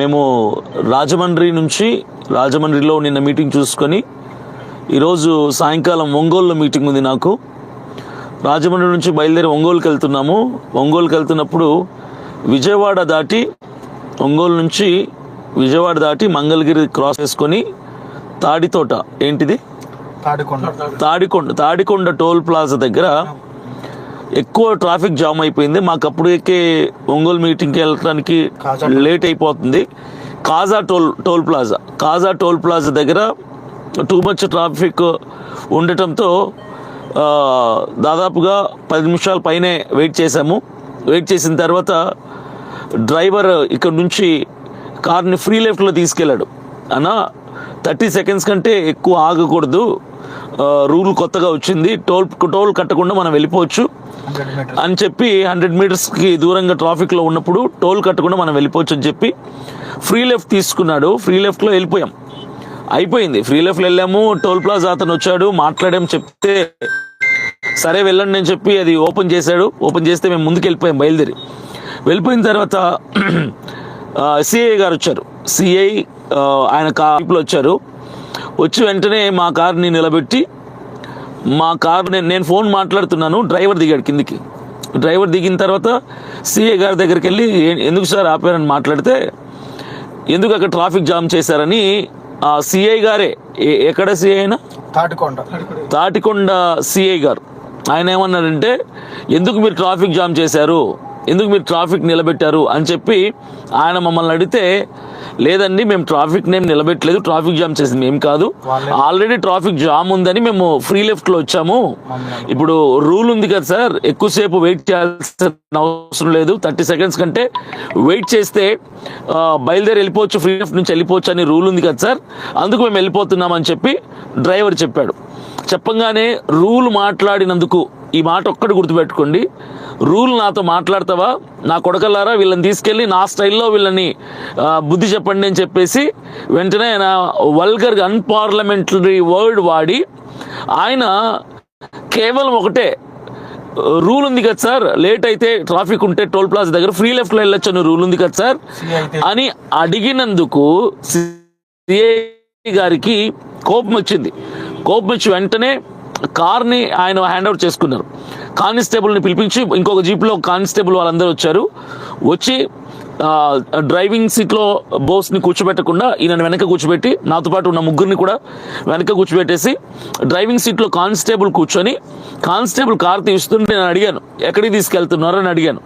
మేము రాజమండ్రిలో నిన్న మీటింగ్ చూసుకొని ఈరోజు సాయంకాలం ఒంగోలులో మీటింగ్ ఉంది నాకు. రాజమండ్రి నుంచి బయలుదేరి ఒంగోలుకి వెళ్తున్నాము. ఒంగోలుకి వెళ్తున్నప్పుడు ఒంగోలు నుంచి విజయవాడ దాటి మంగళగిరి క్రాస్ చేసుకొని తాడితోట తాడికొండ టోల్ ప్లాజా దగ్గర ఎక్కువ ట్రాఫిక్ జామ్ అయిపోయింది. మాకు అప్పటికే ఒంగోలు మీటింగ్కి వెళ్ళడానికి లేట్ అయిపోతుంది. కాజా టోల్ ప్లాజా దగ్గర టూ మచ్ ట్రాఫిక్ ఉండటంతో దాదాపుగా 10 నిమిషాల పైనే వెయిట్ చేశాము. వెయిట్ చేసిన తర్వాత డ్రైవర్ ఇక్కడ నుంచి కార్ని ఫ్రీ లెఫ్ట్లో తీసుకెళ్ళాడు. అన్నా 30 సెకండ్స్ కంటే ఎక్కువ ఆగకూడదు, రూల్ కొత్తగా వచ్చింది, టోల్ కట్టకుండా మనం వెళ్ళిపోవచ్చు అని చెప్పి 100 మీటర్స్కి దూరంగా ట్రాఫిక్లో ఉన్నప్పుడు టోల్ కట్టకుండా మనం వెళ్ళిపోవచ్చు అని చెప్పి ఫ్రీ లెఫ్ట్ తీసుకున్నాడు. ఫ్రీ లెఫ్ట్లో వెళ్ళిపోయాం. అయిపోయింది. ఫ్రీ లెఫ్ట్లో వెళ్ళాము. టోల్ ప్లాజా అతను వచ్చాడు, మాట్లాడాము. చెప్తే సరే వెళ్ళండి అని చెప్పి అది ఓపెన్ చేశాడు. ఓపెన్ చేస్తే మేము ముందుకు వెళ్ళిపోయాం. వెళ్ళిపోయిన తర్వాత సిఐ గారు వచ్చారు. ఆయన కార్లో వచ్చారు. వచ్చి వెంటనే మా కార్ని నిలబెట్టి నేను ఫోన్ మాట్లాడుతున్నాను. డ్రైవర్ దిగాడు కిందికి. డ్రైవర్ దిగిన తర్వాత సిఐ గారి దగ్గరికి వెళ్ళి ఎందుకు సార్ ఆపారని మాట్లాడితే, ఎందుకు అక్కడ ట్రాఫిక్ జామ్ చేశారని సిఐ గారే, ఎక్కడ సిఐ అయినా తాటికొండ సిఐ గారు, ఆయన ఏమన్నారంటే ఎందుకు మీరు ట్రాఫిక్ జామ్ చేశారు, ఎందుకు మీరు ట్రాఫిక్ నిలబెట్టారు అని చెప్పి ఆయన మమ్మల్ని అడిగితే, లేదండి మేము ట్రాఫిక్ నేమ్ నిలబెట్టలేదు, ట్రాఫిక్ జామ్ చేసింది మేము కాదు, ఆల్రెడీ ట్రాఫిక్ జామ్ ఉందని మేము ఫ్రీ లెఫ్ట్లో వచ్చాము. ఇప్పుడు రూల్ ఉంది కదా సార్, ఎక్కువసేపు వెయిట్ చేయాల్సిన అవసరం లేదు, 30 సెకండ్స్ కంటే వెయిట్ చేస్తే బయలుదేరి వెళ్ళిపోవచ్చు, ఫ్రీ లెఫ్ట్ నుంచి వెళ్ళిపోవచ్చు అని రూల్ ఉంది కదా సార్, అందుకు మేము వెళ్ళిపోతున్నామని చెప్పి డ్రైవర్ చెప్పాడు. చెప్పంగానే రూల్ మాట్లాడినందుకు ఈ మాట ఒక్కటి గుర్తుపెట్టుకోండి, రూల్ నాతో మాట్లాడతావా, నా కొడకల్లారా వీళ్ళని తీసుకెళ్ళి నా స్టైల్లో వీళ్ళని బుద్ధి చెప్పండి అని చెప్పేసి వెంటనే ఆయన వల్గర్గా అన్పార్లమెంటరీ వర్డ్ వాడి ఆయన కేవలం ఒకటే, రూల్ ఉంది కదా సార్, లేట్ అయితే ట్రాఫిక్ ఉంటే టోల్ ప్లాజా దగ్గర ఫ్రీ లెఫ్ట్లో వెళ్ళొచ్చు అని రూల్ ఉంది కదా సార్ అని అడిగినందుకు సిఐ గారికి కోపం వచ్చింది. వెంటనే కార్ని ఆయన హ్యాండ్ అవుట్ చేసుకున్నారు. కానిస్టేబుల్ని పిలిపించి ఇంకొక జీప్లో కానిస్టేబుల్ వాళ్ళందరూ వచ్చి డ్రైవింగ్ సీట్లో బోస్ని కూర్చోబెట్టకుండా ఈయన వెనక కూర్చోబెట్టి, నాతో పాటు ఉన్న ముగ్గురిని కూడా వెనక కూర్చోబెట్టేసి డ్రైవింగ్ సీట్లో కానిస్టేబుల్ కూర్చొని, కానిస్టేబుల్ కార్ తీస్తుంటే నేను అడిగాను ఎక్కడికి తీసుకెళ్తున్నారు అని అడిగాను.